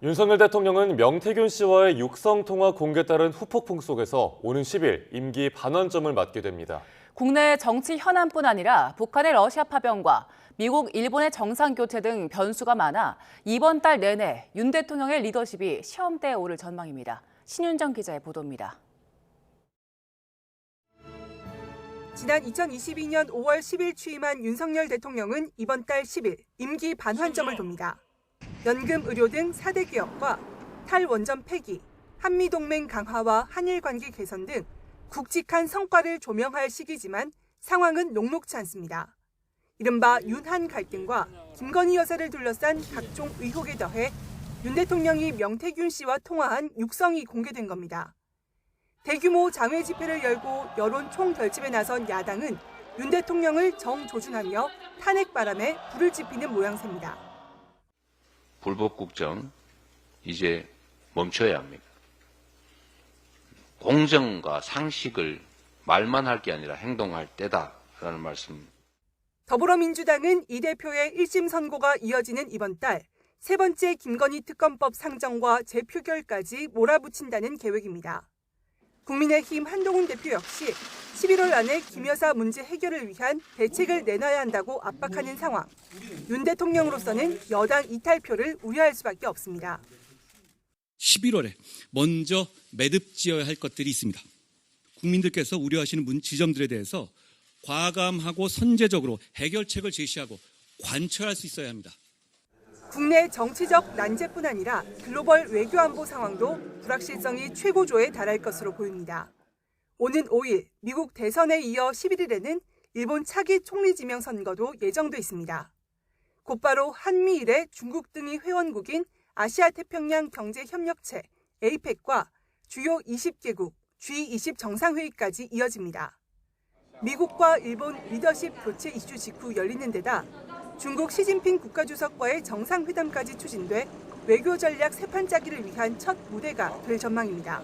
윤석열 대통령은 명태균 씨와의 육성통화 공개에 따른 후폭풍 속에서 오는 10일 임기 반환점을 맞게 됩니다. 국내 정치 현안뿐 아니라 북한의 러시아 파병과 미국, 일본의 정상교체 등 변수가 많아 이번 달 내내 윤 대통령의 리더십이 시험대에 오를 전망입니다. 신윤정 기자의 보도입니다. 지난 2022년 5월 10일 취임한 윤석열 대통령은 이번 달 10일 임기 반환점을 돕니다. 연금, 의료 등 4대 개혁과 탈원전 폐기, 한미동맹 강화와 한일 관계 개선 등 굵직한 성과를 조명할 시기지만 상황은 녹록치 않습니다. 이른바 윤한 갈등과 김건희 여사를 둘러싼 각종 의혹에 더해 윤 대통령이 명태균 씨와 통화한 육성이 공개된 겁니다. 대규모 장외 집회를 열고 여론 총결집에 나선 야당은 윤 대통령을 정조준하며 탄핵 바람에 불을 지피는 모양새입니다. 불법 국정 이제 멈춰야 합니다. 공정과 상식을 말만 할 게 아니라 행동할 때다라는 말씀. 더불어민주당은 이 대표의 1심 선고가 이어지는 이번 달 세 번째 김건희 특검법 상정과 재표결까지 몰아붙인다는 계획입니다. 국민의힘 한동훈 대표 역시 11월 안에 김 여사 문제 해결을 위한 대책을 내놔야 한다고 압박하는 상황. 윤 대통령으로서는 여당 이탈표를 우려할 수밖에 없습니다. 11월에 먼저 매듭지어야 할 것들이 있습니다. 국민들께서 우려하시는 지점들에 대해서 과감하고 선제적으로 해결책을 제시하고 관철할 수 있어야 합니다. 국내 정치적 난제뿐 아니라 글로벌 외교안보 상황도 불확실성이 최고조에 달할 것으로 보입니다. 오는 5일 미국 대선에 이어 11일에는 일본 차기 총리 지명 선거도 예정돼 있습니다. 곧바로 한미일의 중국 등이 회원국인 아시아태평양 경제협력체 APEC과 주요 20개국 G20 정상회의까지 이어집니다. 미국과 일본 리더십 교체 이슈 직후 열리는 데다 중국 시진핑 국가주석과의 정상회담까지 추진돼 외교 전략 세판 짜기를 위한 첫 무대가 될 전망입니다.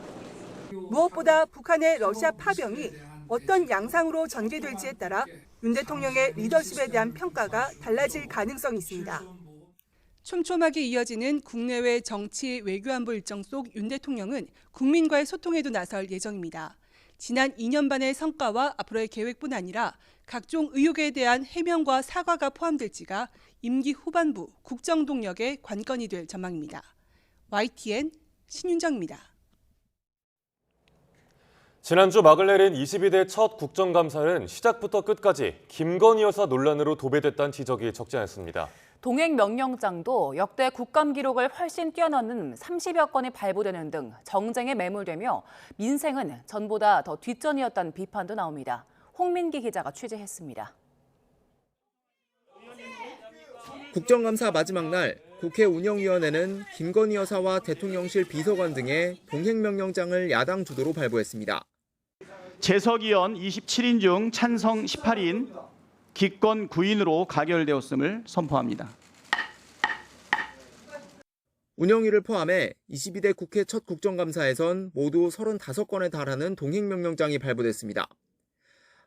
무엇보다 북한의 러시아 파병이 어떤 양상으로 전개될지에 따라 윤 대통령의 리더십에 대한 평가가 달라질 가능성이 있습니다. 촘촘하게 이어지는 국내외 정치 외교안보 일정 속 윤 대통령은 국민과의 소통에도 나설 예정입니다. 지난 2년 반의 성과와 앞으로의 계획뿐 아니라 각종 의혹에 대한 해명과 사과가 포함될지가 임기 후반부 국정 동력의 관건이 될 전망입니다. YTN 신윤정입니다. 지난주 막을 내린 22대 첫 국정감사는 시작부터 끝까지 김건희 여사 논란으로 도배됐다는 지적이 적지 않습니다. 동행명령장도 역대 국감 기록을 훨씬 뛰어넘는 30여 건이 발부되는 등 정쟁에 매몰되며 민생은 전보다 더 뒷전이었다는 비판도 나옵니다. 홍민기 기자가 취재했습니다. 국정감사 마지막 날 국회 운영위원회는 김건희 여사와 대통령실 비서관 등의 동행명령장을 야당 주도로 발부했습니다. 재석위원 27인 중 찬성 18인, 기권 9인으로 가결되었음을 선포합니다. 운영위를 포함해 22대 국회 첫 국정감사에선 모두 35건에 달하는 동행명령장이 발부됐습니다.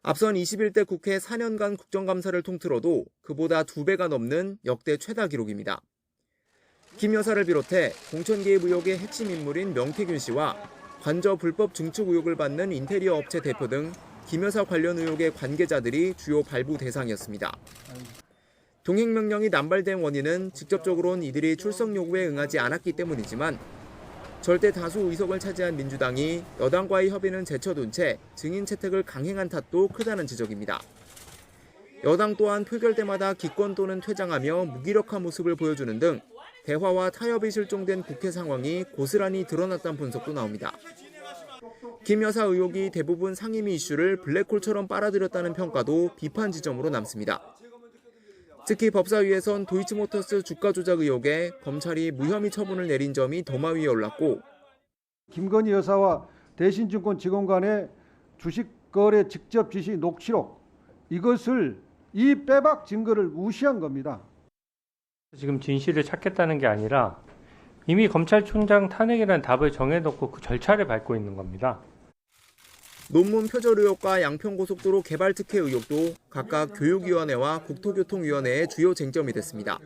앞선 21대 국회 4년간 국정감사를 통틀어도 그보다 2배가 넘는 역대 최다 기록입니다. 김 여사를 비롯해 공천 개입 의혹의 핵심 인물인 명태균 씨와 관저 불법 증축 의혹을 받는 인테리어 업체 대표 등 김 여사 관련 의혹의 관계자들이 주요 발부 대상이었습니다. 동행명령이 남발된 원인은 직접적으로는 이들이 출석 요구에 응하지 않았기 때문이지만 절대 다수 의석을 차지한 민주당이 여당과의 협의는 제쳐둔 채 증인 채택을 강행한 탓도 크다는 지적입니다. 여당 또한 표결 때마다 기권 또는 퇴장하며 무기력한 모습을 보여주는 등 대화와 타협이 실종된 국회 상황이 고스란히 드러났다는 분석도 나옵니다. 김 여사 의혹이 대부분 상임위 이슈를 블랙홀처럼 빨아들였다는 평가도 비판 지점으로 남습니다. 특히 법사위에선 도이치모터스 주가 조작 의혹에 검찰이 무혐의 처분을 내린 점이 도마 위에 올랐고 김건희 여사와 대신증권 직원 간의 주식 거래 직접 지시 녹취록 이것을 이 빼박 증거를 무시한 겁니다. 지금 진실을 찾겠다는 게 아니라 이미 검찰총장 탄핵이라는 답을 정해놓고 그 절차를 밟고 있는 겁니다. 논문 표절 의혹과 양평고속도로 개발 특혜 의혹도 각각 교육위원회와 국토교통위원회의 주요 쟁점이 됐습니다.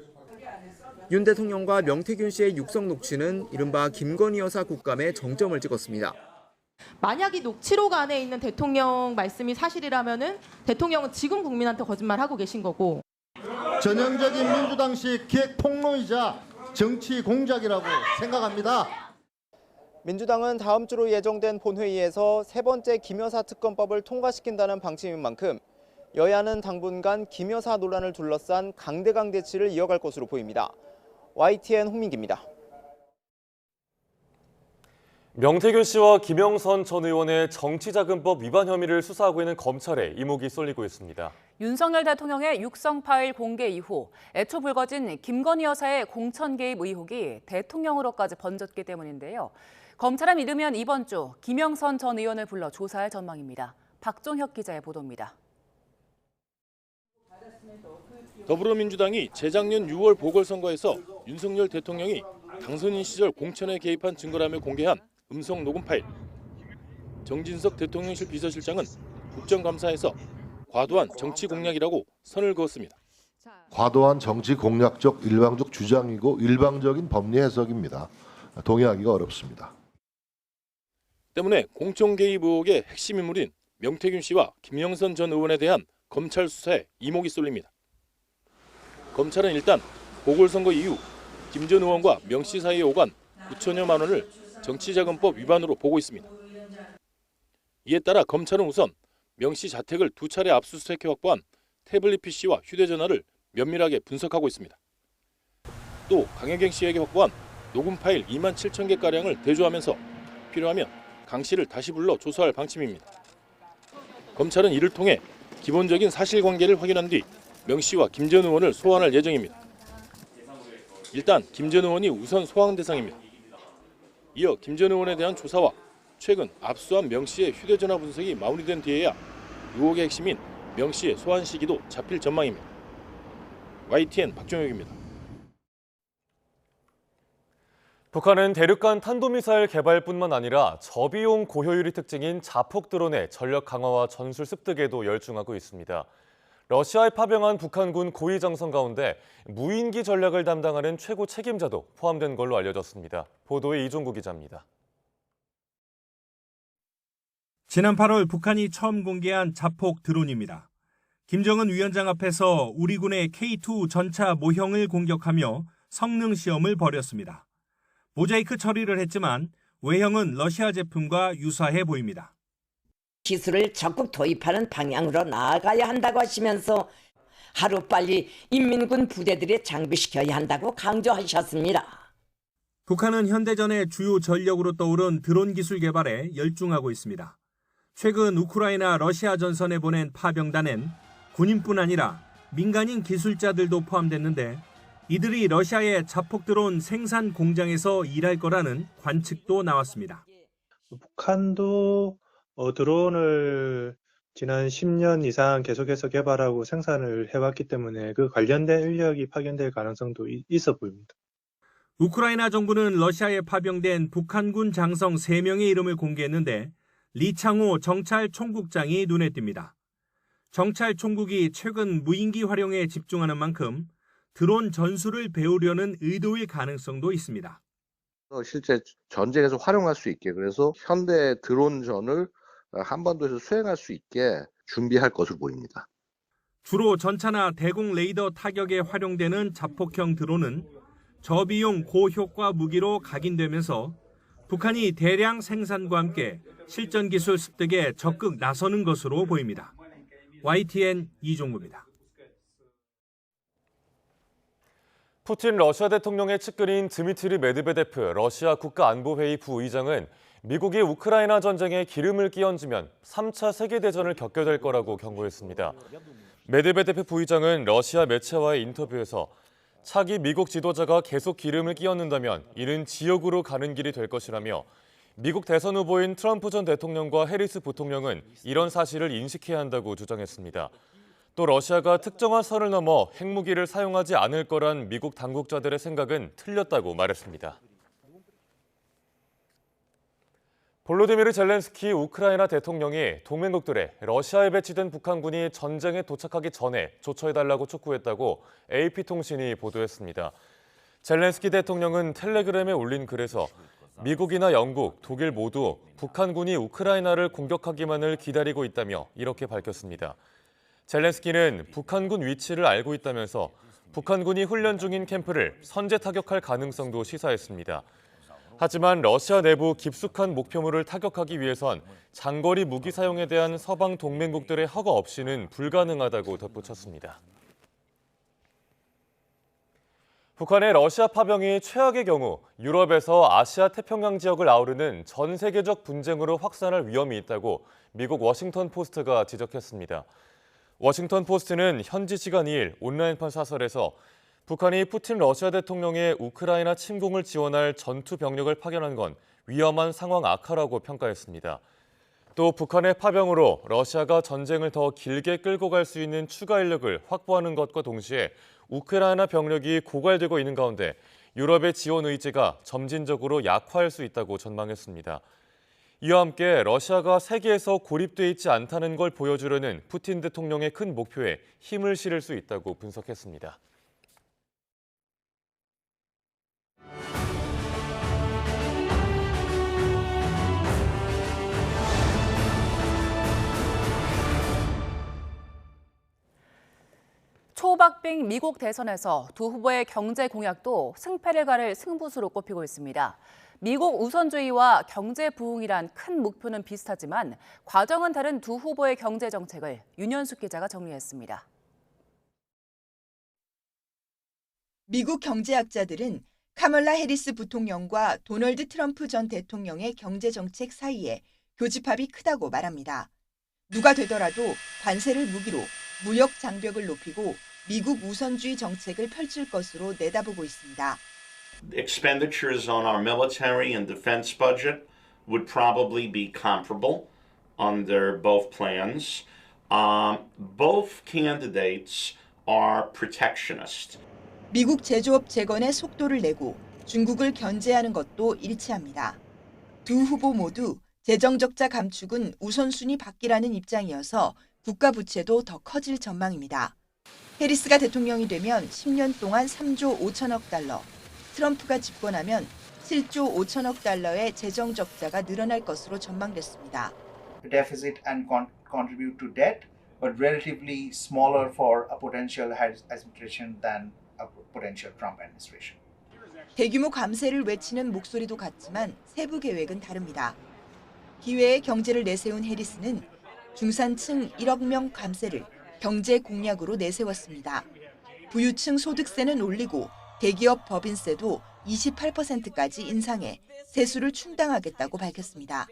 윤 대통령과 명태균 씨의 육성 녹취는 이른바 김건희 여사 국감에 정점을 찍었습니다. 만약 이 녹취록 안에 있는 대통령 말씀이 사실이라면은 대통령은 지금 국민한테 거짓말하고 계신 거고. 전형적인 민주당식 기획 폭로이자 정치 공작이라고 생각합니다. 민주당은 다음 주로 예정된 본회의에서 세 번째 김 여사 특검법을 통과시킨다는 방침인 만큼 여야는 당분간 김 여사 논란을 둘러싼 강대강 대치를 이어갈 것으로 보입니다. YTN 홍민기입니다. 명태균 씨와 김영선 전 의원의 정치자금법 위반 혐의를 수사하고 있는 검찰에 이목이 쏠리고 있습니다. 윤석열 대통령의 육성 파일 공개 이후 애초 불거진 김건희 여사의 공천 개입 의혹이 대통령으로까지 번졌기 때문인데요. 검찰은 이르면 이번 주 김영선 전 의원을 불러 조사할 전망입니다. 박종혁 기자의 보도입니다. 더불어민주당이 재작년 6월 보궐선거에서 윤석열 대통령이 당선인 시절 공천에 개입한 증거라며 공개한 음성 녹음 파일. 정진석 대통령실 비서실장은 국정감사에서 과도한 정치 공략이라고 선을 그었습니다. 과도한 정치 공략적 일방적 주장이고 일방적인 법리 해석입니다. 동의하기가 어렵습니다. 때문에 공천 개입 의혹의 핵심 인물인 명태균 씨와 김영선 전 의원에 대한 검찰 수사에 이목이 쏠립니다. 검찰은 일단 보궐선거 이후 김 전 의원과 명 씨 사이에 오간 9천여만 원을 정치자금법 위반으로 보고 있습니다. 이에 따라 검찰은 우선 명 씨 자택을 2차례 압수수색해 확보한 태블릿 PC와 휴대전화를 면밀하게 분석하고 있습니다. 또 강혜경 씨에게 확보한 녹음 파일 2만 7천 개가량을 대조하면서 필요하면 강 씨를 다시 불러 조사할 방침입니다. 검찰은 이를 통해 기본적인 사실관계를 확인한 뒤 명 씨와 김 전 의원을 소환할 예정입니다. 일단 김 전 의원이 우선 소환 대상입니다. 이어 김 전 의원에 대한 조사와 최근 압수한 명 씨의 휴대전화 분석이 마무리된 뒤에야 의혹의 핵심인 명 씨의 소환 시기도 잡힐 전망입니다. YTN 박종혁입니다. 북한은 대륙간 탄도미사일 개발뿐만 아니라 저비용 고효율이 특징인 자폭 드론의 전력 강화와 전술 습득에도 열중하고 있습니다. 러시아에 파병한 북한군 고위 장성 가운데 무인기 전략을 담당하는 최고 책임자도 포함된 걸로 알려졌습니다. 보도에 이종구 기자입니다. 지난 8월 북한이 처음 공개한 자폭 드론입니다. 김정은 위원장 앞에서 우리 군의 K2 전차 모형을 공격하며 성능 시험을 벌였습니다. 모자이크 처리를 했지만 외형은 러시아 제품과 유사해 보입니다. 기술을 적극 도입하는 방향으로 나아가야 한다고 하시면서 하루빨리 인민군 부대들에 장비시켜야 한다고 강조하셨습니다. 북한은 현대전의 주요 전력으로 떠오른 드론 기술 개발에 열중하고 있습니다. 최근 우크라이나 러시아 전선에 보낸 파병단엔 군인뿐 아니라 민간인 기술자들도 포함됐는데 이들이 러시아의 자폭 드론 생산 공장에서 일할 거라는 관측도 나왔습니다. 북한도 드론을 지난 10년 이상 계속해서 개발하고 생산을 해왔기 때문에 그 관련된 인력이 파견될 가능성도 있어 보입니다. 우크라이나 정부는 러시아에 파병된 북한군 장성 3명의 이름을 공개했는데 리창호 정찰 총국장이 눈에 띕니다. 정찰 총국이 최근 무인기 활용에 집중하는 만큼 드론 전술을 배우려는 의도일 가능성도 있습니다. 실제 전쟁에서 활용할 수 있게 그래서 현대 드론전을 한반도에서 수행할 수 있게 준비할 것으로 보입니다. 주로 전차나 대공 레이더 타격에 활용되는 자폭형 드론은 저비용 고효과 무기로 각인되면서 북한이 대량 생산과 함께 실전 기술 습득에 적극 나서는 것으로 보입니다. YTN 이종구입니다. 푸틴 러시아 대통령의 측근인 드미트리 메드베데프 러시아 국가안보회의 부의장은 미국이 우크라이나 전쟁에 기름을 끼얹으면 3차 세계대전을 겪게 될 거라고 경고했습니다. 메드베데프 부의장은 러시아 매체와의 인터뷰에서 차기 미국 지도자가 계속 기름을 끼얹는다면 이는 지옥으로 가는 길이 될 것이라며 미국 대선 후보인 트럼프 전 대통령과 해리스 부통령은 이런 사실을 인식해야 한다고 주장했습니다. 또 러시아가 특정한 선을 넘어 핵무기를 사용하지 않을 거란 미국 당국자들의 생각은 틀렸다고 말했습니다. 볼로디미르 젤렌스키 우크라이나 대통령이 동맹국들에 러시아에 배치된 북한군이 전쟁에 도착하기 전에 조처해달라고 촉구했다고 AP통신이 보도했습니다. 젤렌스키 대통령은 텔레그램에 올린 글에서 미국이나 영국, 독일 모두 북한군이 우크라이나를 공격하기만을 기다리고 있다며 이렇게 밝혔습니다. 젤렌스키는 북한군 위치를 알고 있다면서 북한군이 훈련 중인 캠프를 선제 타격할 가능성도 시사했습니다. 하지만 러시아 내부 깊숙한 목표물을 타격하기 위해선 장거리 무기 사용에 대한 서방 동맹국들의 허가 없이는 불가능하다고 덧붙였습니다. 북한의 러시아 파병이 최악의 경우 유럽에서 아시아 태평양 지역을 아우르는 전 세계적 분쟁으로 확산할 위험이 있다고 미국 워싱턴 포스트가 지적했습니다. 워싱턴 포스트는 현지 시간 2일 온라인판 사설에서 북한이 푸틴 러시아 대통령의 우크라이나 침공을 지원할 전투 병력을 파견한 건 위험한 상황 악화라고 평가했습니다. 또 북한의 파병으로 러시아가 전쟁을 더 길게 끌고 갈 수 있는 추가 인력을 확보하는 것과 동시에 우크라이나 병력이 고갈되고 있는 가운데 유럽의 지원 의지가 점진적으로 약화할 수 있다고 전망했습니다. 이와 함께 러시아가 세계에서 고립돼 있지 않다는 걸 보여주려는 푸틴 대통령의 큰 목표에 힘을 실을 수 있다고 분석했습니다. 초박빙 미국 대선에서 두 후보의 경제 공약도 승패를 가를 승부수로 꼽히고 있습니다. 미국 우선주의와 경제 부흥이란 큰 목표는 비슷하지만 과정은 다른 두 후보의 경제 정책을 윤현숙 기자가 정리했습니다. 미국 경제학자들은 카멀라 해리스 부통령과 도널드 트럼프 전 대통령의 경제 정책 사이에 교집합이 크다고 말합니다. 누가 되더라도 관세를 무기로 무역 장벽을 높이고 미국 우선주의 정책을 펼칠 것으로 내다보고 있습니다. Expenditures on our military and defense budget would probably be comparable under both plans. Both candidates are protectionist. 미국 제조업 재건에 속도를 내고 중국을 견제하는 것도 일치합니다. 두 후보 모두 재정 적자 감축은 우선순위 받기라는 입장이어서 국가 부채도 더 커질 전망입니다. 해리스가 대통령이 되면 10년 동안 3조 5천억 달러, 트럼프가 집권하면 7조 5천억 달러의 재정 적자가 늘어날 것으로 전망됐습니다. Deficit and contribute to debt, but relatively smaller for a potential administration than a potential Trump administration. 대규모 감세를 외치는 목소리도 같지만 세부 계획은 다릅니다. 기회의 경제를 내세운 해리스는 중산층 1억 명 감세를 경제 공약으로 내세웠습니다. 부유층 소득세는 올리고 대기업 법인세도 28%까지 인상해 세수를 충당하겠다고 밝혔습니다.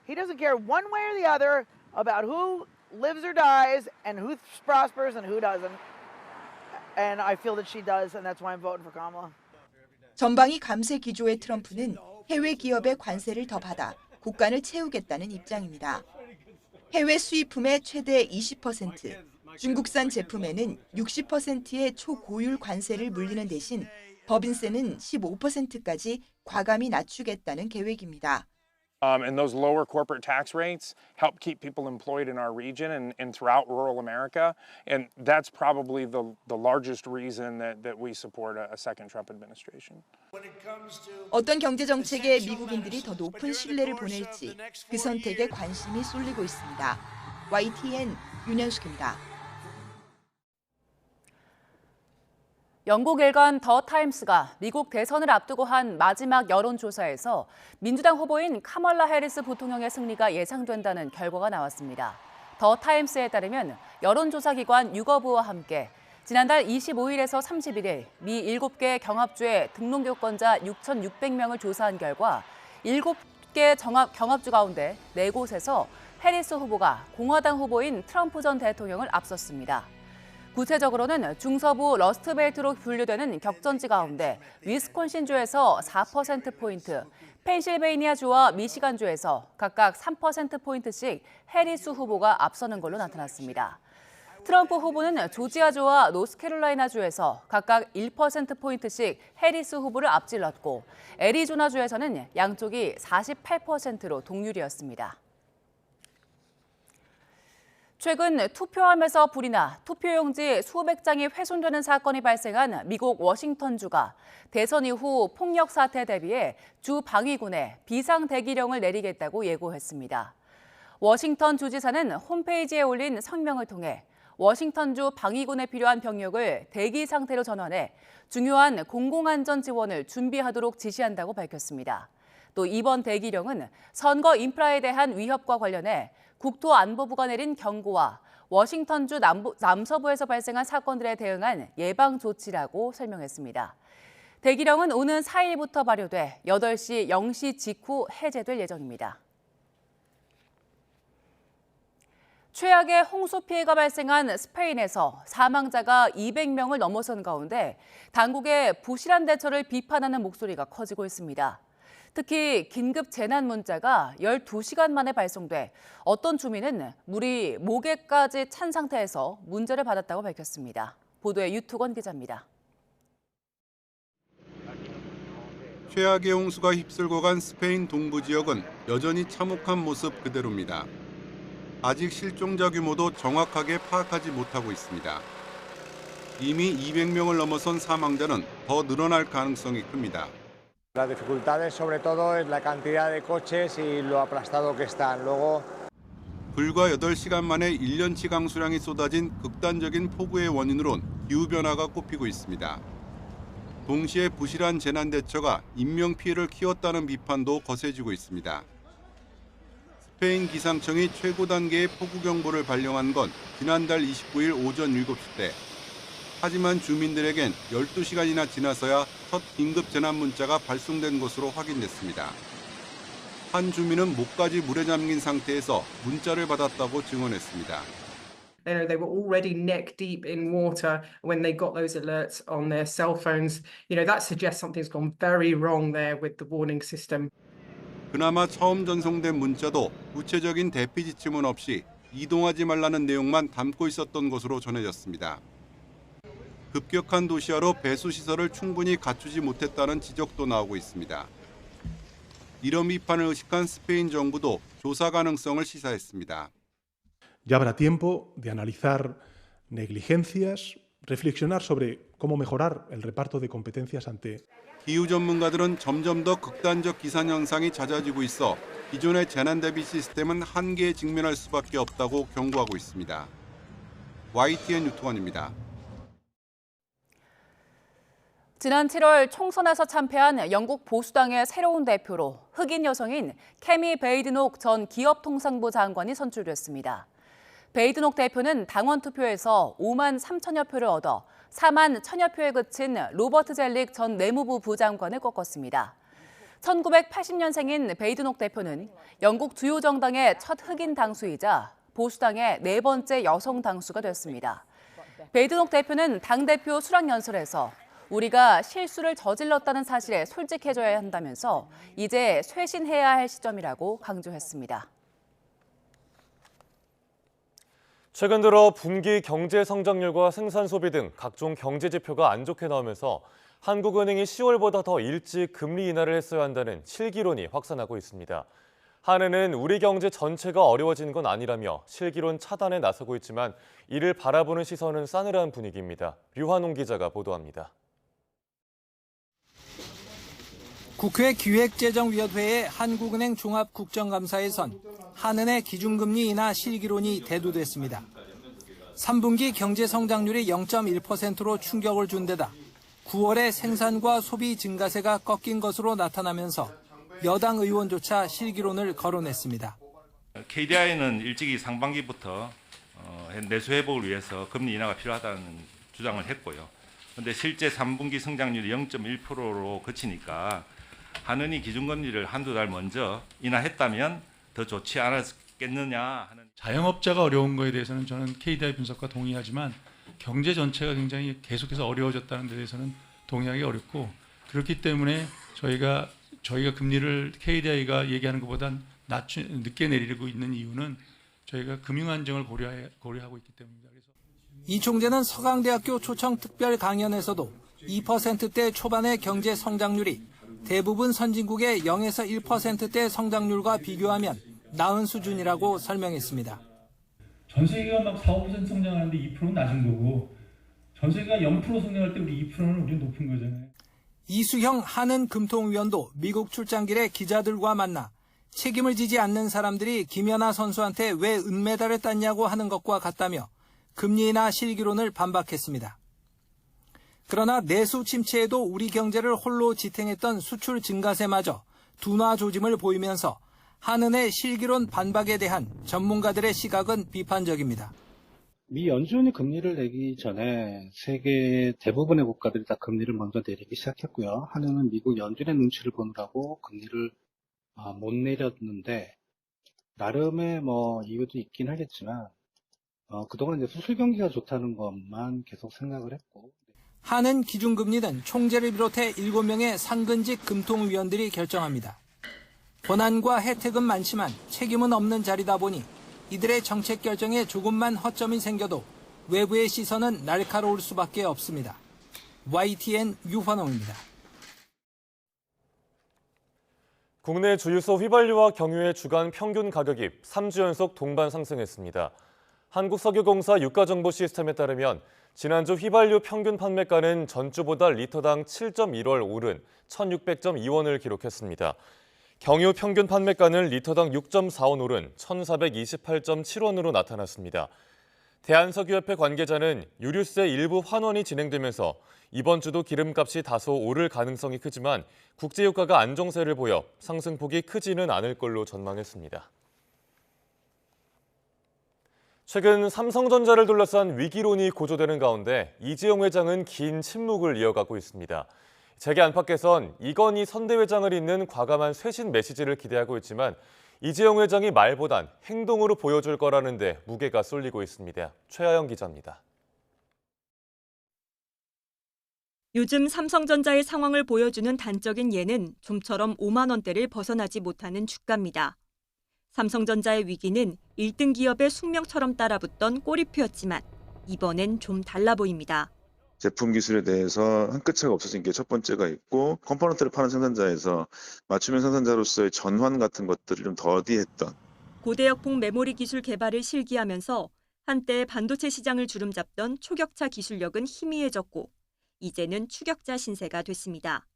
He doesn't care one way or the other about who lives or dies and who prospers and who doesn't. And I feel that she does, and that's why I'm voting for Kamala. 전방위 감세 기조의 트럼프는 해외 기업의 관세를 더 받아 국간을 채우겠다는 입장입니다. 해외 수입품의 최대 20%, 중국산 제품에는 60%의 초고율 관세를 물리는 대신 법인세는 15%까지 과감히 낮추겠다는 계획입니다. And those lower corporate tax rates help keep people employed in our region and throughout rural America. And that's probably the largest reason that we support a second Trump administration. 어떤 경제 정책에 미국인들이 더 높은 신뢰를 보낼지 그 선택에 관심이 쏠리고 있습니다. YTN 윤현숙입니다. 영국 일간 더 타임스가 미국 대선을 앞두고 한 마지막 여론조사에서 민주당 후보인 카멀라 해리스 부통령의 승리가 예상된다는 결과가 나왔습니다. 더 타임스에 따르면 여론조사 기관 유거브와 함께 지난달 25일에서 31일 미 7개 경합주의 등록유권자 6,600명을 조사한 결과 7개 경합주 가운데 4곳에서 해리스 후보가 공화당 후보인 트럼프 전 대통령을 앞섰습니다. 구체적으로는 중서부 러스트벨트로 분류되는 격전지 가운데 위스콘신주에서 4%포인트, 펜실베이니아주와 미시간주에서 각각 3%포인트씩 해리스 후보가 앞서는 걸로 나타났습니다. 트럼프 후보는 조지아주와 노스캐롤라이나주에서 각각 1%포인트씩 해리스 후보를 앞질렀고 애리조나주에서는 양쪽이 48%로 동률이었습니다. 최근 투표함에서 불이 나 투표용지 수백 장이 훼손되는 사건이 발생한 미국 워싱턴주가 대선 이후 폭력 사태에 대비해 주 방위군에 비상 대기령을 내리겠다고 예고했습니다. 워싱턴 주지사는 홈페이지에 올린 성명을 통해 워싱턴주 방위군에 필요한 병력을 대기 상태로 전환해 중요한 공공안전 지원을 준비하도록 지시한다고 밝혔습니다. 또 이번 대기령은 선거 인프라에 대한 위협과 관련해 국토안보부가 내린 경고와 워싱턴주 남서부에서 발생한 사건들에 대응한 예방 조치라고 설명했습니다. 대기령은 오는 4일부터 발효돼 8시 0시 직후 해제될 예정입니다. 최악의 홍수 피해가 발생한 스페인에서 사망자가 200명을 넘어선 가운데 당국의 부실한 대처를 비판하는 목소리가 커지고 있습니다. 특히 긴급 재난 문자가 12시간 만에 발송돼 어떤 주민은 물이 목에까지 찬 상태에서 문자를 받았다고 밝혔습니다. 보도에 유투건 기자입니다. 최악의 홍수가 휩쓸고 간 스페인 동부 지역은 여전히 참혹한 모습 그대로입니다. 아직 실종자 규모도 정확하게 파악하지 못하고 있습니다. 이미 200명을 넘어선 사망자는 더 늘어날 가능성이 큽니다. Las dificultades sobre todo es la cantidad de coches y lo aplastado que están. Luego 불과 8시간 만에 1년치 강수량이 쏟아진 극단적인 폭우의 원인으론 기후변화가 꼽히고 있습니다. 동시에 부실한 재난 대처가 인명피해를 키웠다는 비판도 거세지고 있습니다. 스페인 기상청이 최고 단계의 폭우 경보를 발령한 건 지난달 29일 오전 7시 때. 하지만 주민들에겐 12시간이나 지나서야 첫 긴급 재난 문자가 발송된 것으로 확인됐습니다. 한 주민은 목까지 물에 잠긴 상태에서 문자를 받았다고 증언했습니다. They were already neck deep in water when they got those alerts on their cell phones. That suggests something's gone very wrong there with the warning system. 그나마 처음 전송된 문자도 구체적인 대피 지침은 없이 이동하지 말라는 내용만 담고 있었던 것으로 전해졌습니다. 급격한 도시화로 배수 시설을 충분히 갖추지 못했다는 지적도 나오고 있습니다. 이런 비판을 의식한 스페인 정부도 조사 가능성을 시사했습니다. Ya habrá tiempo de analizar negligencias, reflexionar sobre cómo mejorar el reparto de competencias ante. 기후 전문가들은 점점 더 극단적 기상 현상이 잦아지고 있어 기존의 재난 대비 시스템은 한계에 직면할 수밖에 없다고 경고하고 있습니다. YTN 유통원입니다. 지난 7월 총선에서 참패한 영국 보수당의 새로운 대표로 흑인 여성인 캐미 베이드녹 전 기업통상부 장관이 선출됐습니다. 베이드녹 대표는 당원 투표에서 5만 3천여 표를 얻어 4만 1천여 표에 그친 로버트 젤릭 전 내무부 부장관을 꺾었습니다. 1980년생인 베이드녹 대표는 영국 주요 정당의 첫 흑인 당수이자 보수당의 4번째 여성 당수가 됐습니다. 베이드녹 대표는 당대표 수락연설에서 우리가 실수를 저질렀다는 사실에 솔직해져야 한다면서 이제 쇄신해야 할 시점이라고 강조했습니다. 최근 들어 분기 경제 성장률과 생산 소비 등 각종 경제 지표가 안 좋게 나오면서 한국은행이 10월보다 더 일찍 금리 인하를 했어야 한다는 실기론이 확산하고 있습니다. 한은은 우리 경제 전체가 어려워진 건 아니라며 실기론 차단에 나서고 있지만 이를 바라보는 시선은 싸늘한 분위기입니다. 류환홍 기자가 보도합니다. 국회 기획재정위원회의 한국은행 종합국정감사에선 한은의 기준금리 인하 실기론이 대두됐습니다. 3분기 경제 성장률이 0.1%로 충격을 준 데다 9월에 생산과 소비 증가세가 꺾인 것으로 나타나면서 여당 의원조차 실기론을 거론했습니다. KDI는 일찍이 상반기부터 내수 회복을 위해서 금리 인하가 필요하다는 주장을 했고요. 그런데 실제 3분기 성장률이 0.1%로 그치니까 한은이 기준금리를 한두 달 먼저 인하했다면 더 좋지 않았겠느냐 하는. 자영업자가 어려운 거에 대해서는 저는 KDI 분석과 동의하지만 경제 전체가 굉장히 계속해서 어려워졌다는 데 대해서는 동의하기 어렵고 그렇기 때문에 저희가 금리를 KDI가 얘기하는 것보단 늦게 내리고 있는 이유는 저희가 금융 안정을 고려하고 있기 때문입니다. 이 총재는 서강대학교 초청 특별 강연에서도 2%대 초반의 경제 성장률이 대부분 선진국의 0에서 1%대 성장률과 비교하면 나은 수준이라고 설명했습니다. 전 세계가 막 4~5% 성장하는데 2%는 낮은 거고 전 세계가 0% 성장할 때 우리 2%는 우리 높은 거잖아요. 이수형 한은 금통위원도 미국 출장길에 기자들과 만나 책임을 지지 않는 사람들이 김연아 선수한테 왜 은메달을 땄냐고 하는 것과 같다며 금리 인하 실기론을 반박했습니다. 그러나 내수 침체에도 우리 경제를 홀로 지탱했던 수출 증가세마저 둔화 조짐을 보이면서 한은의 실기론 반박에 대한 전문가들의 시각은 비판적입니다. 미 연준이 금리를 내기 전에 세계 대부분의 국가들이 다 금리를 먼저 내리기 시작했고요. 한은은 미국 연준의 눈치를 보느라고 금리를 못 내렸는데 나름의 이유도 있긴 하겠지만 그동안 이제 수출 경기가 좋다는 것만 계속 생각을 했고. 한은 기준금리는 총재를 비롯해 7명의 상근직 금통위원들이 결정합니다. 권한과 혜택은 많지만 책임은 없는 자리다 보니 이들의 정책 결정에 조금만 허점이 생겨도 외부의 시선은 날카로울 수밖에 없습니다. YTN 유환홍입니다. 국내 주유소 휘발유와 경유의 주간 평균 가격이 3주 연속 동반 상승했습니다. 한국석유공사 유가정보 시스템에 따르면 지난주 휘발유 평균 판매가는 전주보다 리터당 7.1월 오른 1,600.2원을 기록했습니다. 경유 평균 판매가는 리터당 6.4원 오른 1,428.7원으로 나타났습니다. 대한석유협회 관계자는 유류세 일부 환원이 진행되면서 이번 주도 기름값이 다소 오를 가능성이 크지만 국제유가가 안정세를 보여 상승폭이 크지는 않을 걸로 전망했습니다. 최근 삼성전자를 둘러싼 위기론이 고조되는 가운데 이재용 회장은 긴 침묵을 이어가고 있습니다. 재계 안팎에선 이건희 선대회장을 잇는 과감한 쇄신 메시지를 기대하고 있지만 이재용 회장이 말보단 행동으로 보여줄 거라는데 무게가 쏠리고 있습니다. 최하영 기자입니다. 요즘 삼성전자의 상황을 보여주는 단적인 예는 좀처럼 5만 원대를 벗어나지 못하는 주가입니다. 삼성전자의 위기는 1등 기업의 숙명처럼 따라붙던 꼬리표였지만 이번엔 좀 달라 보입니다. 제품 기술에 대해서 한 끗 차가 없어진 게 첫 번째가 있고 컴포넌트를 파는 생산자에서 맞춤형 생산자로서의 전환 같은 것들을 좀 더디했던. 고대역폭 메모리 기술 개발을 실기하면서 한때 반도체 시장을 주름잡던 초격차 기술력은 희미해졌고 이제는 추격자 신세가 됐습니다.